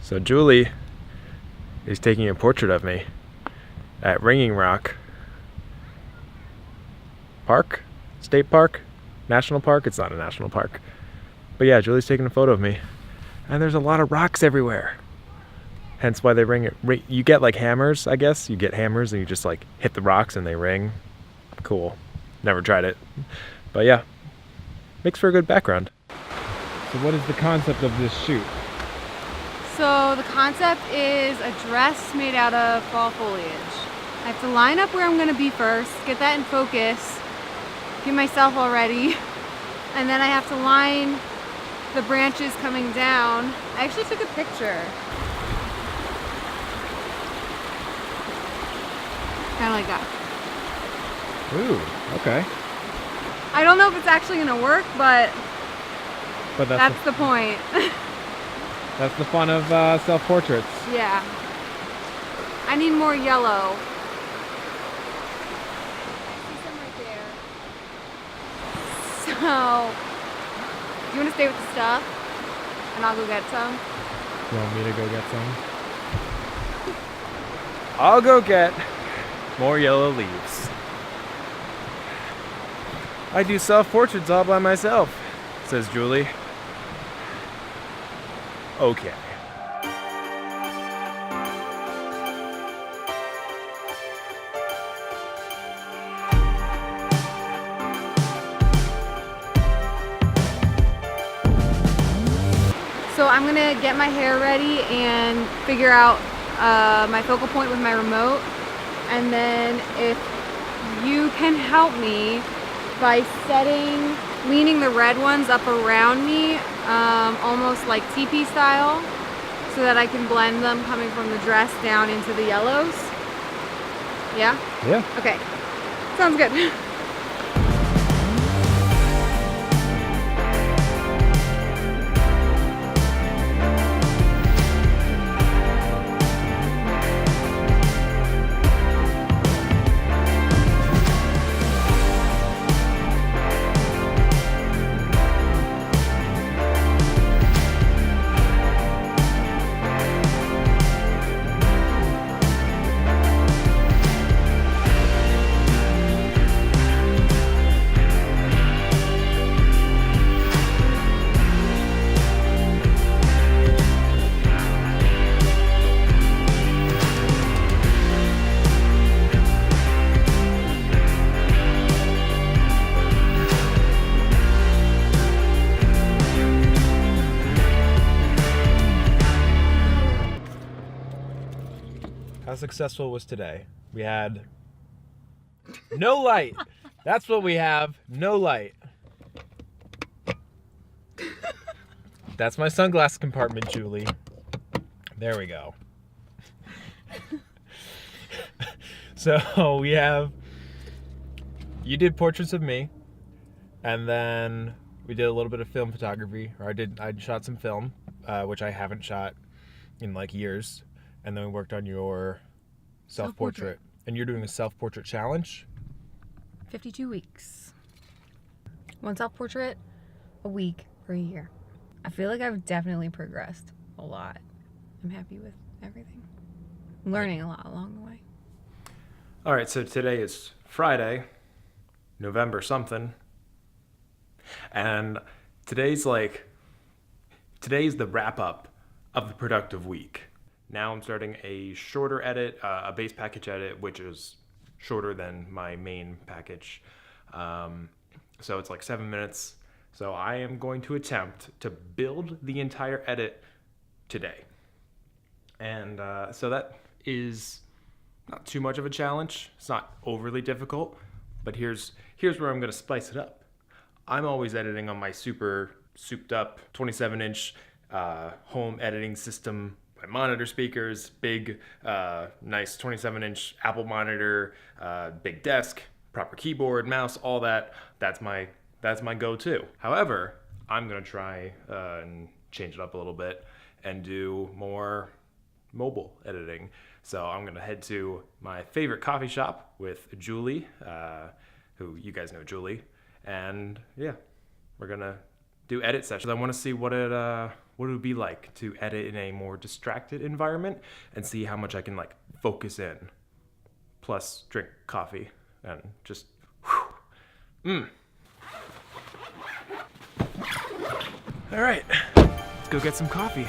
So Julie is taking a portrait of me at Ringing Rock Park? State Park? National Park? It's not a national park. But yeah, Julie's taking a photo of me. And there's a lot of rocks everywhere. Hence why they ring it. You get like hammers, I guess. You get hammers and you just like hit the rocks and they ring. Cool. Never tried it. But yeah, makes for a good background. So what is the concept of this shoot? So the concept is a dress made out of fall foliage. I have to line up where I'm going to be first, get that in focus, get myself all ready, and then I have to line the branches coming down. I actually took a picture. Kind of like that. Ooh, okay. I don't know if it's actually going to work, but that's the point. That's the fun of self-portraits. Yeah. I need more yellow. I see some right there. So, you want to stay with the stuff? And I'll go get some? You want me to go get some? I'll go get more yellow leaves. I do self-portraits all by myself, says Julie. Okay. So I'm gonna get my hair ready and figure out my focal point with my remote, and then if you can help me by leaning the red ones up around me, almost like teepee style, so that I can blend them coming from the dress down into the yellows. Yeah? Yeah. Okay, sounds good. How successful was today? We had no light. That's what we have. No light. That's my sunglass compartment, Julie. There we go. So we have, you did portraits of me, and then we did a little bit of film photography, or I shot some film, which I haven't shot in like years. And then we worked on your self-portrait. And you're doing a self-portrait challenge? 52 weeks. One self-portrait a week for a year. I feel like I've definitely progressed a lot. I'm happy with everything. I'm learning a lot along the way. All right, so today is Friday, November something. And today's the wrap-up of the productive week. Now I'm starting a shorter edit, a base package edit, which is shorter than my main package. So it's like 7 minutes. So I am going to attempt to build the entire edit today. And so that is not too much of a challenge. It's not overly difficult, but here's where I'm going to spice it up. I'm always editing on my super souped up 27-inch home editing system. My monitor speakers, big, nice 27-inch Apple monitor, big desk, proper keyboard, mouse, all that. That's my go-to. However, I'm gonna try and change it up a little bit and do more mobile editing. So I'm gonna head to my favorite coffee shop with Julie, who you guys know Julie, and yeah, we're gonna do edit sessions. I want to see what what it would be like to edit in a more distracted environment and see how much I can like focus in. Plus drink coffee and just All right, let's go get some coffee.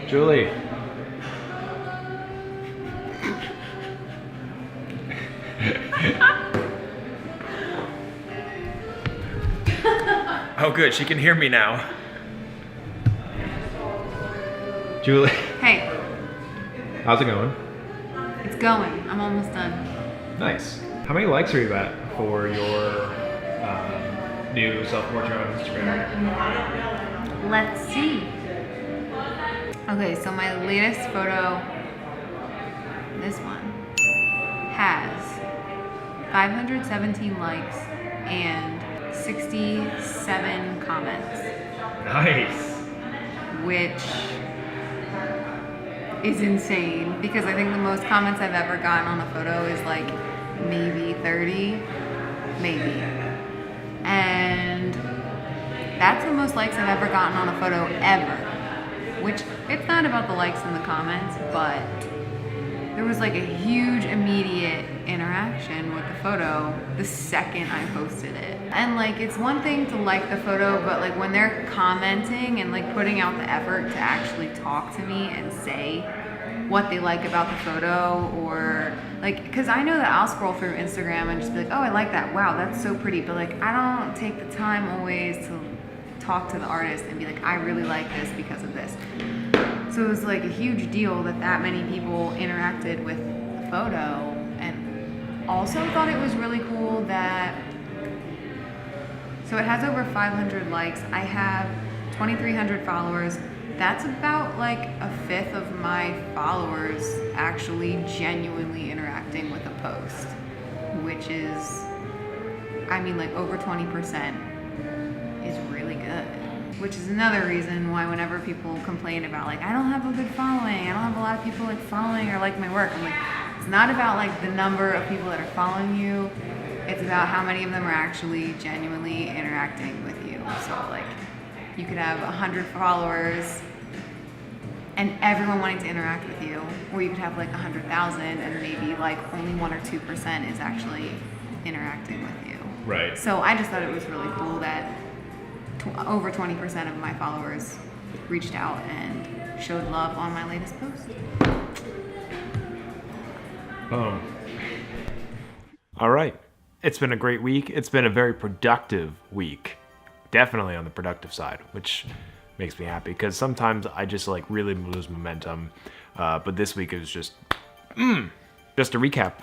Julie. Oh good, she can hear me now. Julie. Hey, How's it going? it's going. I'm almost done. Nice. How many likes are you at for your new self-portrait on Instagram? Let's see. Okay, so my latest photo, this one, has 517 likes and 67 comments, Nice. which is insane because I think the most comments I've ever gotten on a photo is like maybe 30, maybe. And that's the most likes I've ever gotten on a photo ever. Which, it's not about the likes and the comments, but there was like a huge immediate interaction with the photo the second I posted it. And like, it's one thing to like the photo, but like when they're commenting and like putting out the effort to actually talk to me and say what they like about the photo, or like, because I know that I'll scroll through Instagram and just be like, oh, I like that, wow, that's so pretty, but like I don't take the time always to talk to the artist and be like, I really like this because of this. So it was like a huge deal that many people interacted with the photo, and also thought it was really cool that, so it has over 500 likes. I have 2,300 followers. That's about like a fifth of my followers actually genuinely interacting with a post, which is, I mean, like over 20%. Is really good, which is another reason why whenever people complain about like, I don't have a good following, I don't have a lot of people like following or like my work, I'm like, it's not about like the number of people that are following you, it's about how many of them are actually genuinely interacting with you. So like, you could have 100 followers and everyone wanting to interact with you, or you could have like 100,000 and maybe like only 1 or 2% is actually interacting with you. Right. So I just thought it was really cool that over 20% of my followers reached out and showed love on my latest post. All right. It's been a great week. It's been a very productive week. Definitely on the productive side, which makes me happy because sometimes I just like really lose momentum. But this week it was just to recap.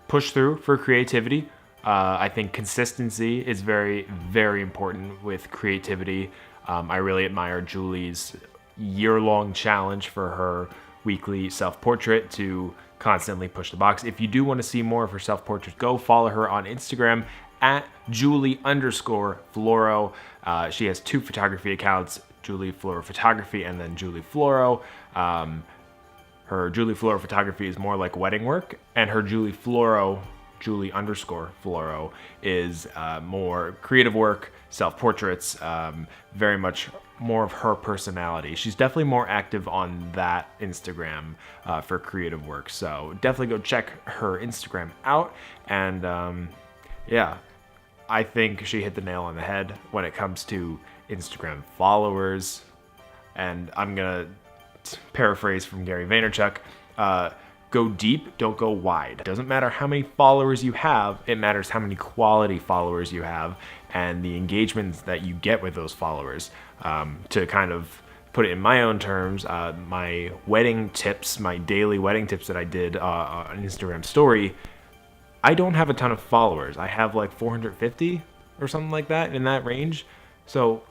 Push through for creativity. I think consistency is very, very important with creativity. I really admire Julie's year-long challenge for her weekly self-portrait to constantly push the box. If you do want to see more of her self-portraits, go follow her on Instagram at Julie_Floro. She has 2 photography accounts, Julie Floro Photography and then Julie Floro. Her Julie Floro Photography is more like wedding work, and her Julie Floro, Julie_Floro, is more creative work, self-portraits, very much more of her personality. She's definitely more active on that Instagram for creative work. So definitely go check her Instagram out. And yeah, I think she hit the nail on the head when it comes to Instagram followers. And I'm going to paraphrase from Gary Vaynerchuk, go deep, don't go wide. It doesn't matter how many followers you have, it matters how many quality followers you have and the engagements that you get with those followers. To kind of put it in my own terms, my wedding tips, my daily wedding tips that I did on Instagram story, I don't have a ton of followers. I have like 450 or something like that, in that range. So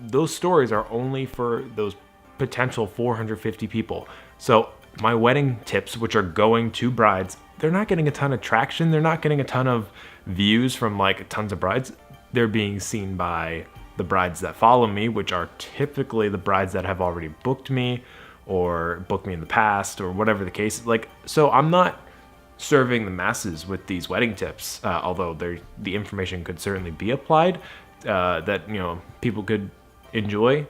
those stories are only for those potential 450 people. So my wedding tips, which are going to brides, they're not getting a ton of traction. They're not getting a ton of views from like tons of brides. They're being seen by the brides that follow me, which are typically the brides that have already booked me or booked me in the past or whatever the case. Like, so I'm not serving the masses with these wedding tips, although the information could certainly be applied, that, you know, people could enjoy.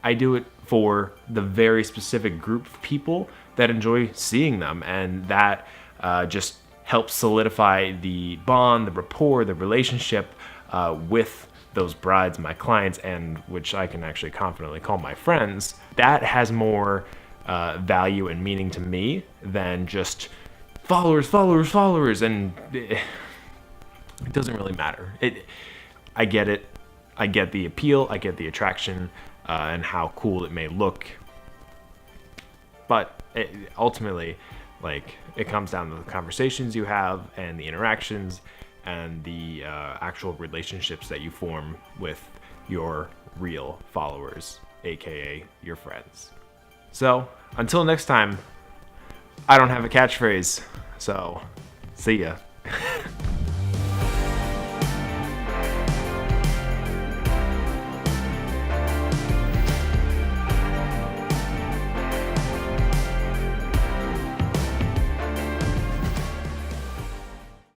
I do it for the very specific group of people that enjoy seeing them, and that just helps solidify the bond, the rapport, the relationship with those brides, my clients, and which I can actually confidently call my friends. That has more value and meaning to me than just followers, and it doesn't really matter. I get it. I get the appeal. I get the attraction, and how cool it may look. But ultimately, like, it comes down to the conversations you have and the interactions and the actual relationships that you form with your real followers, aka your friends. So until next time, I don't have a catchphrase, so see ya.